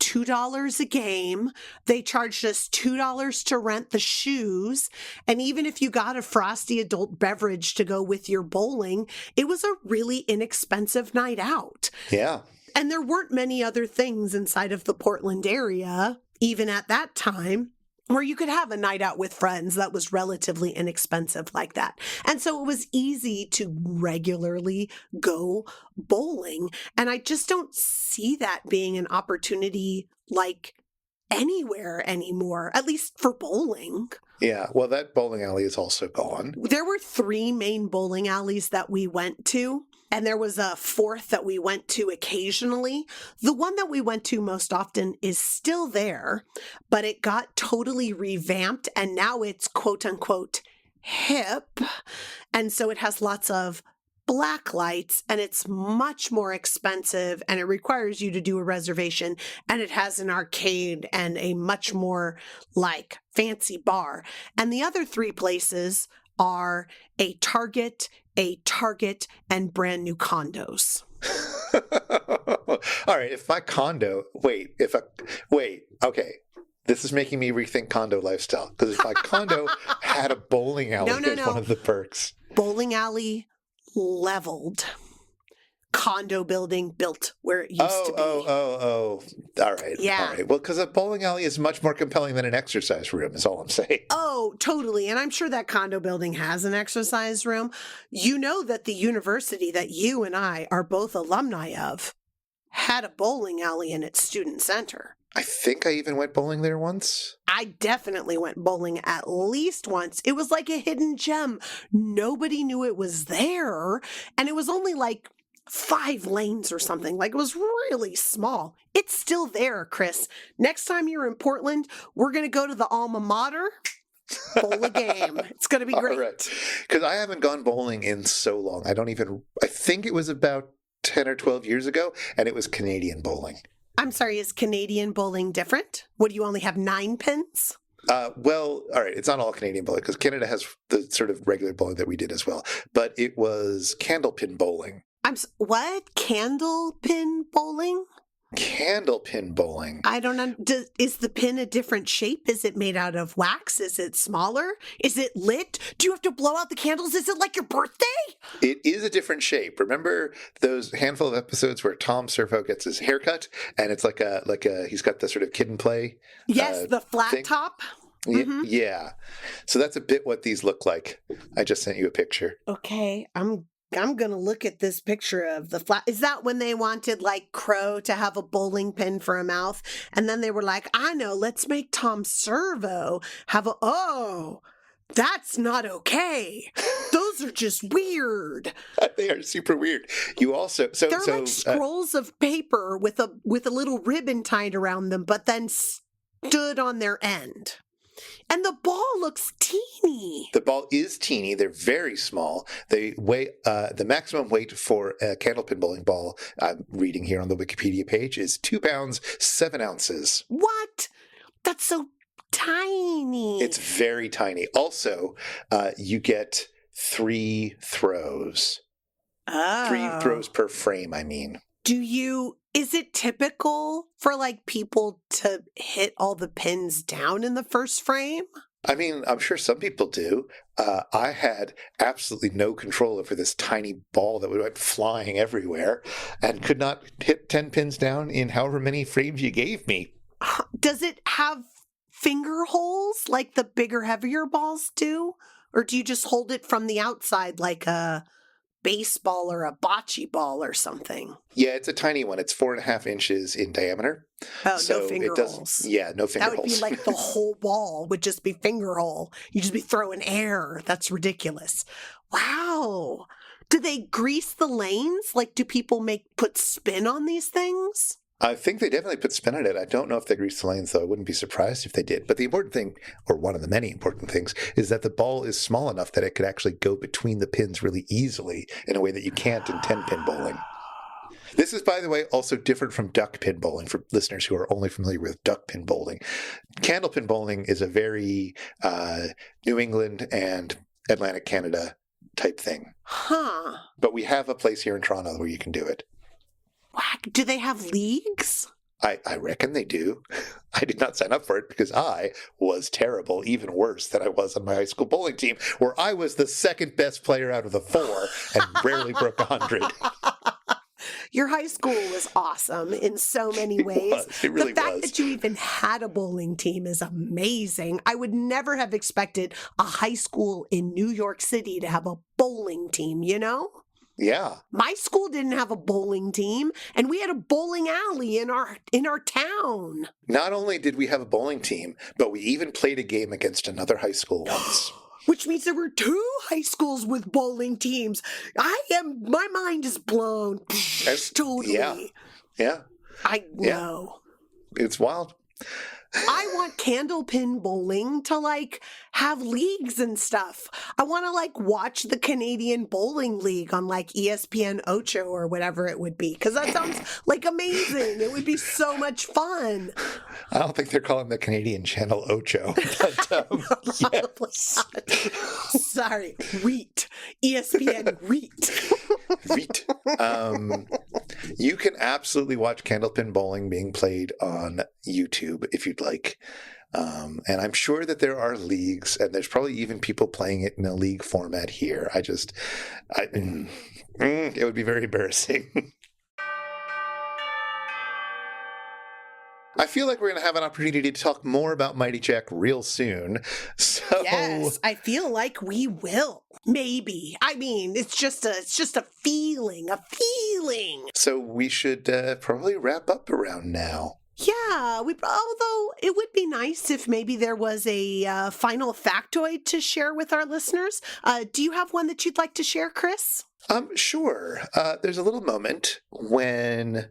$2 a game. They charged us $2 to rent the shoes. And even if you got a frosty adult beverage to go with your bowling, it was a really inexpensive night out. Yeah. And there weren't many other things inside of the Portland area, even at that time, where you could have a night out with friends that was relatively inexpensive like that. And so it was easy to regularly go bowling. And I just don't see that being an opportunity like anywhere anymore, at least for bowling. Yeah. Well, that bowling alley is also gone. There were 3 main bowling alleys that we went to. And there was a 4th that we went to occasionally. The one that we went to most often is still there, but it got totally revamped and now it's quote unquote hip. And so it has lots of black lights and it's much more expensive and it requires you to do a reservation and it has an arcade and a much more like fancy bar. And the other 3 places are a Target, and brand new condos. All right. If my condo, okay. This is making me rethink condo lifestyle. Because if my condo had a bowling alley as one of the perks. Bowling alley leveled. Condo building built where it used to be. Oh. All right. Yeah. All right. Well, because a bowling alley is much more compelling than an exercise room, is all I'm saying. Oh, totally. And I'm sure that condo building has an exercise room. You know that the university that you and I are both alumni of had a bowling alley in its student center. I think I even went bowling there once. I definitely went bowling at least once. It was like a hidden gem. Nobody knew it was there. And it was only like 5 lanes or something. Like it was really small. It's still there, Chris. Next time you're in Portland, we're going to go to the alma mater, bowl a game. It's going to be great. All right. Because I haven't gone bowling in so long. I think it was about 10 or 12 years ago, and it was Canadian bowling. I'm sorry, is Canadian bowling different? What, do you only have 9 pins? Well, all right. It's not all Canadian bowling because Canada has the sort of regular bowling that we did as well. But it was candlepin bowling. What? Candlepin bowling? Candlepin bowling. I don't know. Is the pin a different shape? Is it made out of wax? Is it smaller? Is it lit? Do you have to blow out the candles? Is it like your birthday? It is a different shape. Remember those handful of episodes where Tom Servo gets his haircut and it's like a he's got the sort of kid and play. Yes, the flat thing. top. Mm-hmm. Yeah. So that's a bit what these look like. I just sent you a picture. Okay, I'm going to look at this picture of the flat. Is that when they wanted like Crow to have a bowling pin for a mouth? And then they were like, I know, let's make Tom Servo have that's not okay. Those are just weird. They are super weird. You also, they're like scrolls of paper with a little ribbon tied around them, but then stood on their end. And the ball looks teeny. The ball is teeny. They're very small. They weigh, the maximum weight for a candlepin bowling ball, I'm reading here on the Wikipedia page, is 2 pounds, 7 ounces. What? That's so tiny. It's very tiny. Also, you get 3 throws. Oh. 3 throws per frame, I mean. Is it typical for like people to hit all the pins down in the first frame? I mean, I'm sure some people do. I had absolutely no control over this tiny ball that went flying everywhere and could not hit 10 pins down in however many frames you gave me. Does it have finger holes like the bigger, heavier balls do? Or do you just hold it from the outside like a baseball or a bocce ball or something? Yeah, it's a tiny one. It's 4.5 inches in diameter. Oh, so no finger holes. Yeah, no finger holes. That would be like the whole ball would just be finger hole. You'd just be throwing air. That's ridiculous. Wow. Do they grease the lanes? Like, do people put spin on these things? I think they definitely put spin on it. I don't know if they greased the lanes, though. I wouldn't be surprised if they did. But the important thing, or one of the many important things, is that the ball is small enough that it could actually go between the pins really easily in a way that you can't in 10-pin bowling. This is, by the way, also different from duck pin bowling for listeners who are only familiar with duck pin bowling. Candle pin bowling is a very New England and Atlantic Canada type thing. Huh. But we have a place here in Toronto where you can do it. Do they have leagues? I reckon they do. I did not sign up for it because I was terrible, even worse than I was on my high school bowling team, where I was the second best player out of the 4 and rarely broke 100. Your high school was awesome in so many ways. It really was. The fact that you even had a bowling team is amazing. I would never have expected a high school in New York City to have a bowling team, you know? Yeah. My school didn't have a bowling team, and we had a bowling alley in our town. Not only did we have a bowling team, but we even played a game against another high school once. Which means there were 2 high schools with bowling teams. My mind is blown. Totally. Yeah. I know. It's wild. I want candlepin bowling to have leagues and stuff. I want to watch the Canadian Bowling League on ESPN Ocho or whatever it would be, because that sounds amazing. It would be so much fun. I don't think they're calling the Canadian channel Ocho. But, yes. Sorry, Wheat. ESPN Wheat. Wheat. You can absolutely watch candlepin bowling being played on YouTube if you'd like. And I'm sure that there are leagues, and there's probably even people playing it in a league format here. It would be very embarrassing. I feel like we're going to have an opportunity to talk more about Mighty Jack real soon. So yes, I feel like we will. Maybe. I mean, it's just a feeling. So we should probably wrap up around now. Yeah, although it would be nice if maybe there was a final factoid to share with our listeners. Do you have one that you'd like to share, Chris? Sure. There's a little moment when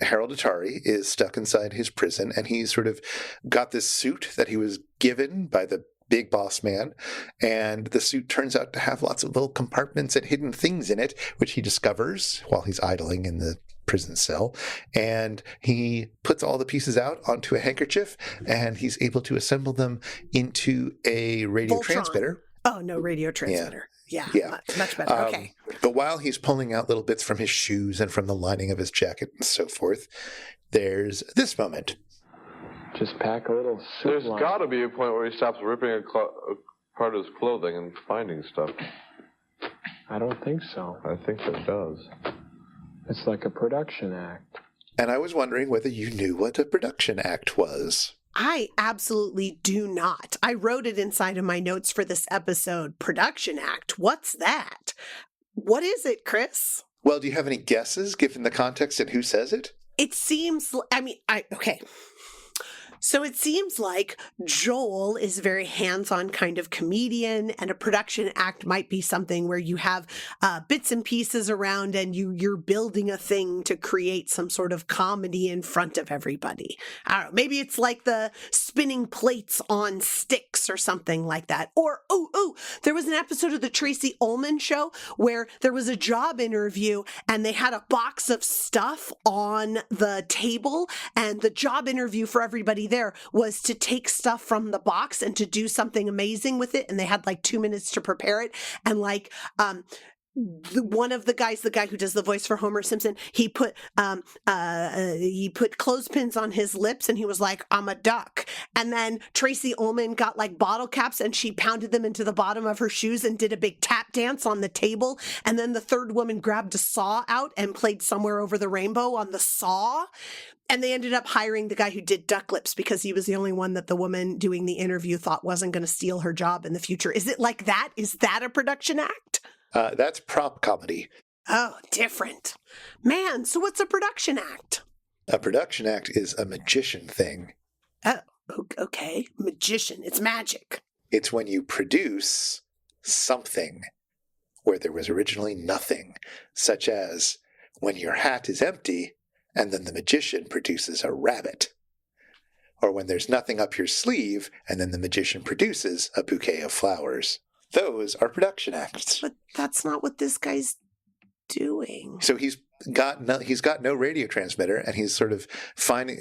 Harold Atari is stuck inside his prison, and he's sort of got this suit that he was given by the big boss man, and the suit turns out to have lots of little compartments and hidden things in it, which he discovers while he's idling in the prison cell, and he puts all the pieces out onto a handkerchief, and he's able to assemble them into a radio transmitter. Oh, no, radio transmitter. Yeah. Much better. Okay. But while he's pulling out little bits from his shoes and from the lining of his jacket and so forth, there's this moment. Just pack a little suit. There's got to be a point where he stops ripping a part of his clothing and finding stuff. I don't think so. I think it does. It's like a production act. And I was wondering whether you knew what a production act was. I absolutely do not. I wrote it inside of my notes for this episode. Production act. What's that? What is it, Chris? Well, do you have any guesses given the context and who says it? It seems, okay. So it seems like Joel is a very hands-on kind of comedian, and a production act might be something where you have bits and pieces around and you're building a thing to create some sort of comedy in front of everybody. I don't know, maybe it's like the spinning plates on sticks or something like that. Or, there was an episode of the Tracy Ullman Show where there was a job interview and they had a box of stuff on the table, and the job interview for everybody there was to take stuff from the box and to do something amazing with it, and they had 2 minutes to prepare it, and one of the guys, the guy who does the voice for Homer Simpson, he put clothespins on his lips, and he was like, "I'm a duck." And then Tracy Ullman got bottle caps, and she pounded them into the bottom of her shoes and did a big tap dance on the table. And then the third woman grabbed a saw out and played Somewhere Over the Rainbow on the saw. And they ended up hiring the guy who did duck lips because he was the only one that the woman doing the interview thought wasn't going to steal her job in the future. Is it like that? Is that a production act? That's prop comedy. Oh, different. Man, so what's a production act? A production act is a magician thing. Oh, okay. Magician. It's magic. It's when you produce something where there was originally nothing, such as when your hat is empty and then the magician produces a rabbit. Or when there's nothing up your sleeve, and then the magician produces a bouquet of flowers. Those are production acts. But that's not what this guy's doing. So he's got no radio transmitter, and he's sort of finding,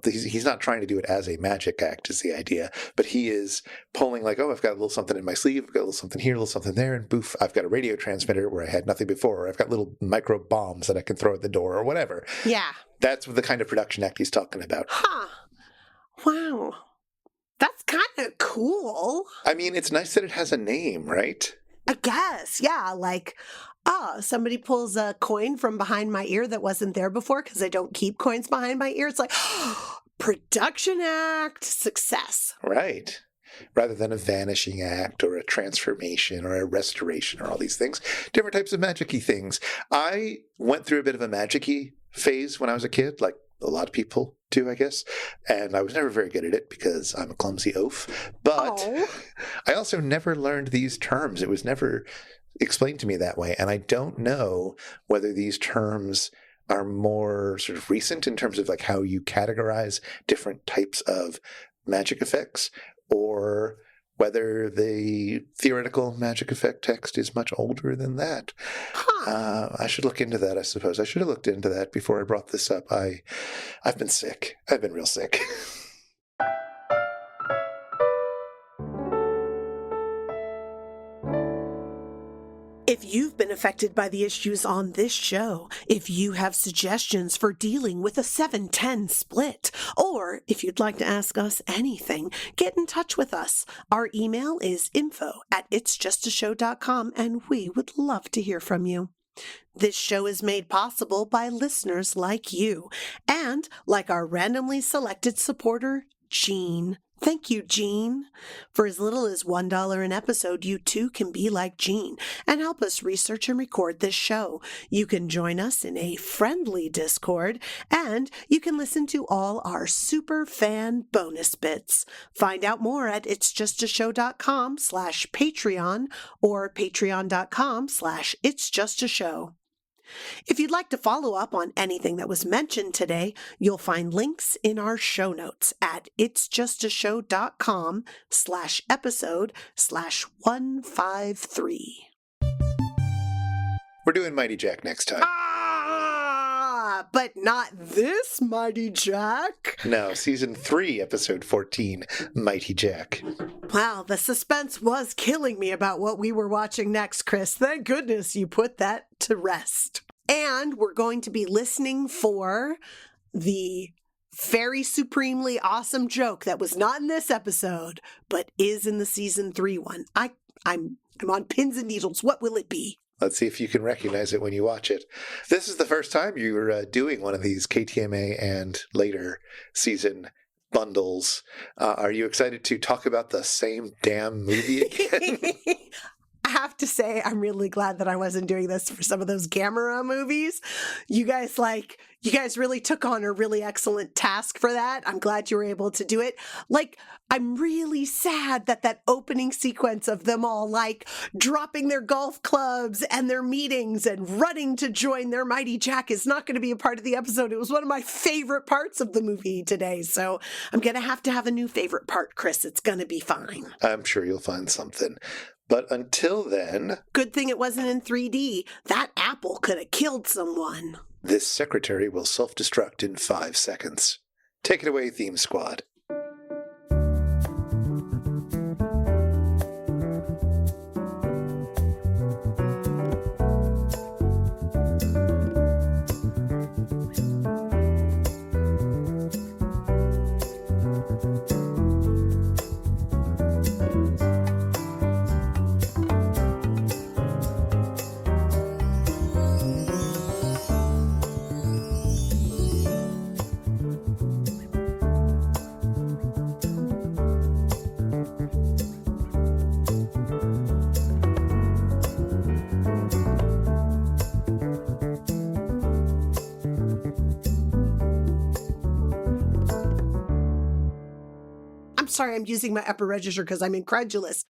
he's not trying to do it as a magic act is the idea, but he is pulling like, oh, I've got a little something in my sleeve, I've got a little something here, a little something there, and boof, I've got a radio transmitter where I had nothing before, or I've got little micro bombs that I can throw at the door or whatever. Yeah. That's the kind of production act he's talking about. Huh. Wow. That's kind of cool. I mean, it's nice that it has a name, right? I guess. Yeah. Like, somebody pulls a coin from behind my ear that wasn't there before because I don't keep coins behind my ear. It's like, production act, success. Right. Rather than a vanishing act or a transformation or a restoration or all these things. Different types of magic-y things. I went through a bit of a magic-y phase when I was a kid, like a lot of people do, I guess. And I was never very good at it because I'm a clumsy oaf. But I also never learned these terms. It was never explained to me that way. And I don't know whether these terms are more sort of recent in terms of like how you categorize different types of magic effects, or whether the theoretical magic effect text is much older than that. I should look into that, I suppose. I should have looked into that before I brought this up. I've been sick. I've been real sick. If you've been affected by the issues on this show, if you have suggestions for dealing with a 7-10 split, or if you'd like to ask us anything, get in touch with us. Our email is info@itsjustashow.com, and we would love to hear from you. This show is made possible by listeners like you, and like our randomly selected supporter, Jean. Thank you, Jean. For as little as $1 an episode, you too can be like Jean and help us research and record this show. You can join us in a friendly Discord, and you can listen to all our super fan bonus bits. Find out more at itsjustashow.com/Patreon or patreon.com/itsjustashow. If you'd like to follow up on anything that was mentioned today, you'll find links in our show notes at itsjustashow.com/episode/153. We're doing Mighty Jack next time. But not this Mighty Jack. No, season 3, episode 14, Mighty Jack. Wow, the suspense was killing me about what we were watching next, Chris. Thank goodness you put that to rest. And we're going to be listening for the very supremely awesome joke that was not in this episode, but is in the season 3 one. I'm on pins and needles. What will it be? Let's see if you can recognize it when you watch it. This is the first time you're doing one of these KTMA and later season bundles. Are you excited to talk about the same damn movie again? I have to say, I'm really glad that I wasn't doing this for some of those Gamera movies. You guys really took on a really excellent task for that. I'm glad you were able to do it. I'm really sad that opening sequence of them all dropping their golf clubs and their meetings and running to join their Mighty Jack is not going to be a part of the episode. It was one of my favorite parts of the movie today. So I'm going to have a new favorite part, Chris. It's going to be fine. I'm sure you'll find something. But until then... Good thing it wasn't in 3D. That apple could have killed someone. This secretary will self-destruct in 5 seconds. Take it away, Theme Squad. Sorry, I'm using my upper register because I'm incredulous.